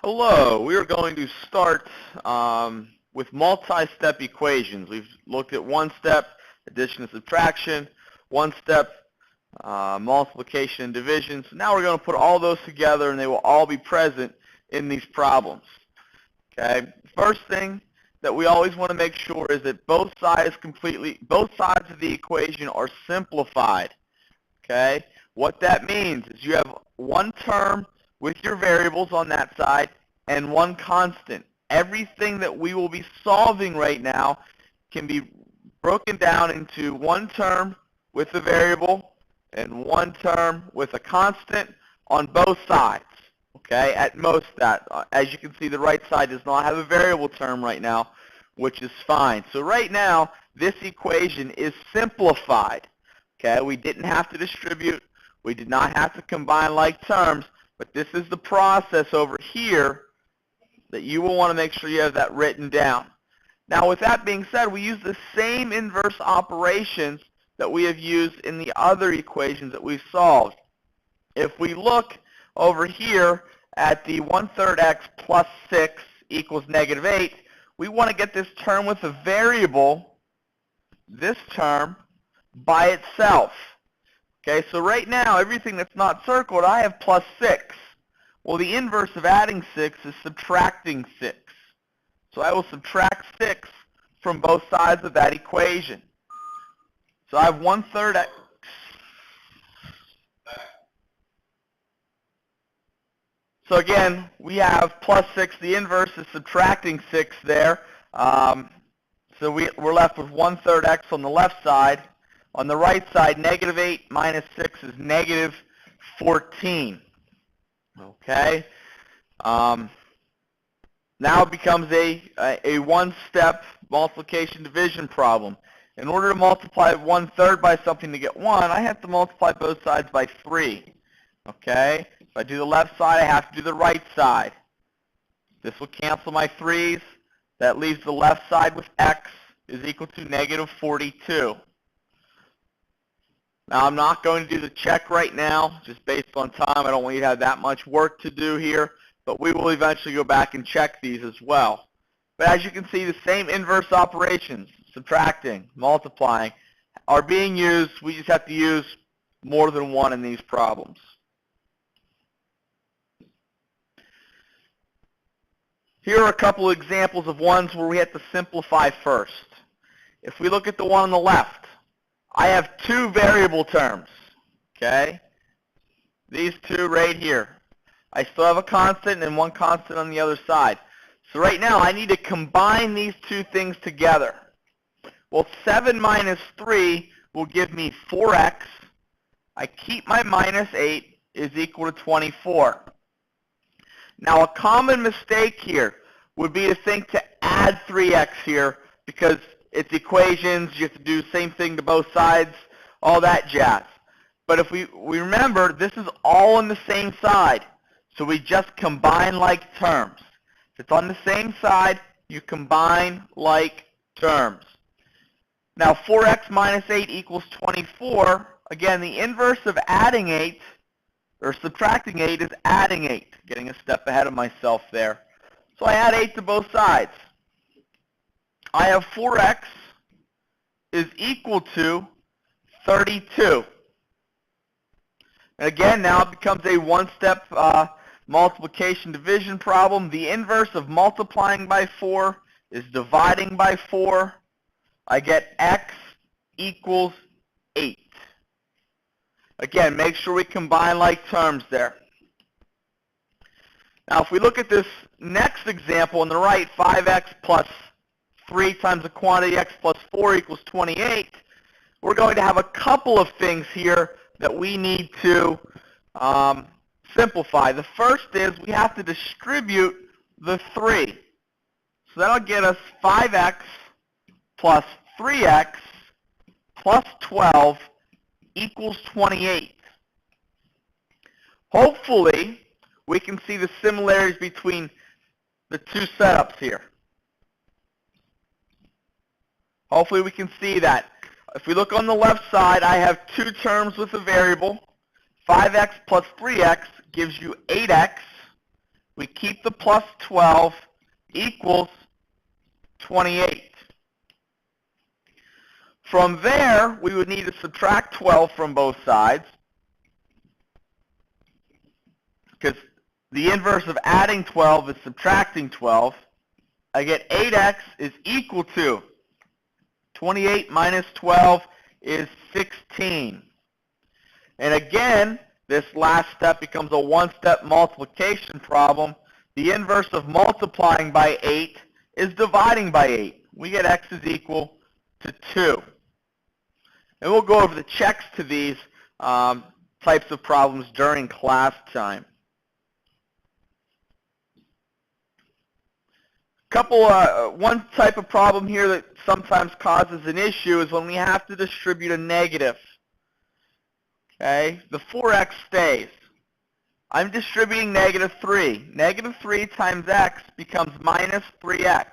Hello, we are going to start with multi-step equations. We've looked at one-step addition and subtraction, one-step multiplication and division. So now we're going to put all those together and they will all be present in these problems. Okay. First thing that we always want to make sure is that both sides of the equation are simplified. Okay. What that means is you have one term with your variables on that side and one constant. Everything that we will be solving right now can be broken down into one term with a variable and one term with a constant on both sides. Okay, at most that. As you can see, the right side does not have a variable term right now, which is fine. So right now, this equation is simplified. Okay, we didn't have to distribute. We did not have to combine like terms, but this is the process over here that you will want to make sure you have that written down. Now, with that being said, we use the same inverse operations that we have used in the other equations that we've solved. If we look over here at the 1/3 x plus 6 equals -8, we want to get this term with a variable, this term, by itself. Okay, so right now, everything that's not circled, I have plus 6. Well, the inverse of adding 6 is subtracting 6. So I will subtract 6 from both sides of that equation. So I have 1/3 x. So again, we have plus 6. The inverse is subtracting 6 there. So we're left with 1/3 x on the left side. On the right side, -8 minus 6 is -14. Okay. Now it becomes a one-step multiplication division problem. In order to multiply 1/3 by something to get 1, I have to multiply both sides by 3. Okay. If I do the left side, I have to do the right side. This will cancel my 3's. That leaves the left side with x is equal to -42. Now, I'm not going to do the check right now, just based on time. I don't want you to have that much work to do here, but we will eventually go back and check these as well. But as you can see, the same inverse operations, subtracting, multiplying, are being used. We just have to use more than one in these problems. Here are a couple of examples of ones where we have to simplify first. If we look at the one on the left, I have two variable terms, okay? These two right here. I still have a constant and one constant on the other side. So right now, I need to combine these two things together. Well, 7 minus 3 will give me 4x. I keep my -8 is equal to 24. Now, a common mistake here would be to think to add 3x here because it's equations, you have to do the same thing to both sides, all that jazz. But if we remember, this is all on the same side, so we just combine like terms. If it's on the same side, you combine like terms. Now, 4x minus 8 equals 24. Again, the inverse of adding 8, or subtracting 8, is adding 8. Getting a step ahead of myself there. So I add 8 to both sides. I have 4x is equal to 32. And again, now it becomes a one-step multiplication division problem. The inverse of multiplying by 4 is dividing by 4. I get x equals 8. Again, make sure we combine like terms there. Now, if we look at this next example on the right, 5x plus 3 times the quantity x plus 4 equals 28, we're going to have a couple of things here that we need to simplify. The first is we have to distribute the 3. So that'll get us 5x plus 3x plus 12 equals 28. Hopefully, we can see the similarities between the two setups here. Hopefully we can see that. If we look on the left side, I have two terms with a variable. 5x plus 3x gives you 8x. we keep the plus 12 equals 28. From there, we would need to subtract 12 from both sides, because the inverse of adding 12 is subtracting 12. I get 8x is equal to 28 minus 12 is 16. And again, this last step becomes a one-step multiplication problem. The inverse of multiplying by 8 is dividing by 8. We get x is equal to 2. And we'll go over the checks to these types of problems during class time. One type of problem here that sometimes causes an issue is when we have to distribute a negative. Okay, the 4x stays. I'm distributing negative 3. Negative 3 times x becomes minus 3x.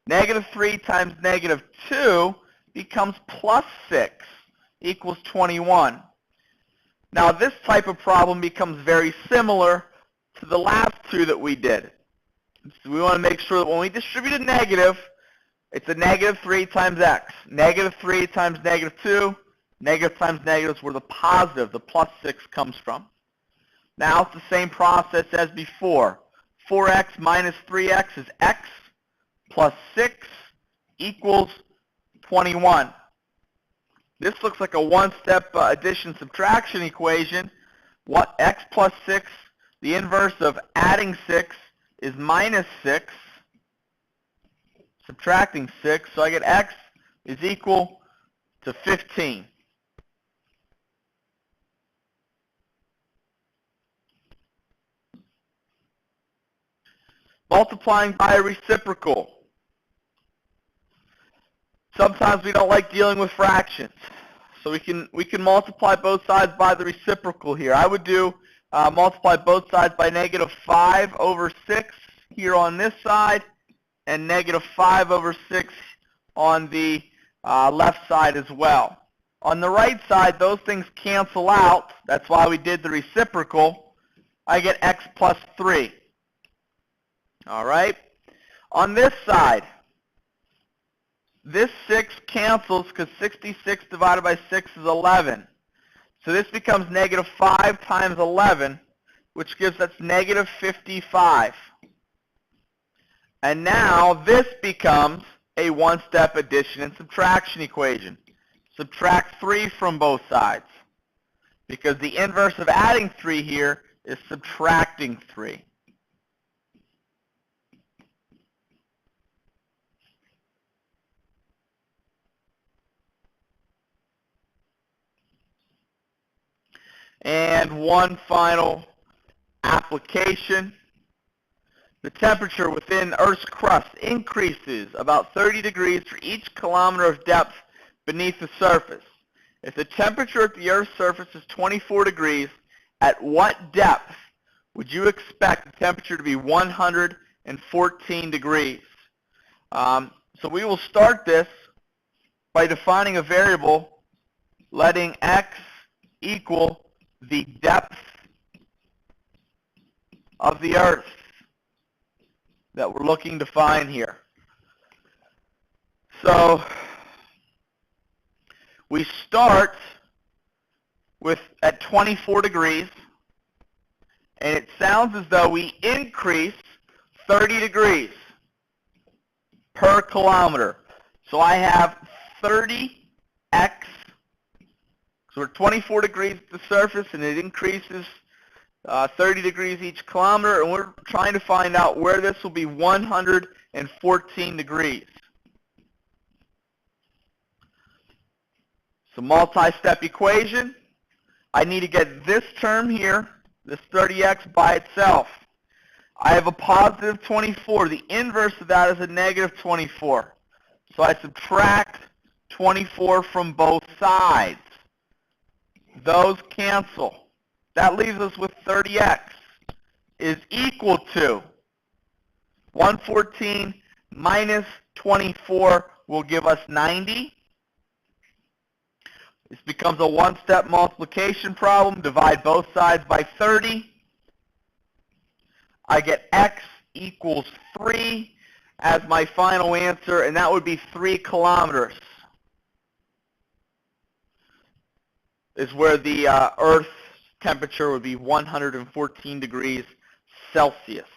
Negative 3 times negative 2 becomes plus 6 equals 21. Now this type of problem becomes very similar to the last two that we did. So we want to make sure that when we distribute a negative, it's a negative 3 times x. Negative 3 times negative 2. Negative times negative is where the positive, the plus 6, comes from. Now it's the same process as before. 4x minus 3x is x plus 6 equals 21. This looks like a one-step addition-subtraction equation. What x plus 6, the inverse of adding 6 is minus 6, subtracting 6, so I get x is equal to 15. Multiplying by a reciprocal. Sometimes we don't like dealing with fractions, so we can multiply both sides by the reciprocal here. I would do multiply both sides by negative 5 over 6 here on this side, and negative 5 over 6 on the left side as well. On the right side, those things cancel out. That's why we did the reciprocal. I get x plus 3. All right? On this side, this 6 cancels because 66 divided by 6 is 11. So this becomes negative 5 times 11, which gives us negative 55. And now this becomes a one-step addition and subtraction equation. Subtract 3 from both sides, because the inverse of adding 3 here is subtracting 3. And one final application. The temperature within Earth's crust increases about 30 degrees for each kilometer of depth beneath the surface. If the temperature at the Earth's surface is 24 degrees, at what depth would you expect the temperature to be 114 degrees? So we will start this by defining a variable, letting x equal the depth of the Earth that we're looking to find here. So we start with at 24 degrees, and it sounds as though we increase 30 degrees per kilometer. So I have 30x. So we're 24 degrees at the surface, and it increases 30 degrees each kilometer, and we're trying to find out where this will be 114 degrees. So multi-step equation. I need to get this term here, this 30x, by itself. I have a positive 24. The inverse of that is a negative 24. So I subtract 24 from both sides. Those cancel. That leaves us with 30x is equal to 114 minus 24 will give us 90. This becomes a one-step multiplication problem. Divide both sides by 30. I get x equals 3 as my final answer, and that would be 3 kilometers is where the Earth's temperature would be 114 degrees Celsius.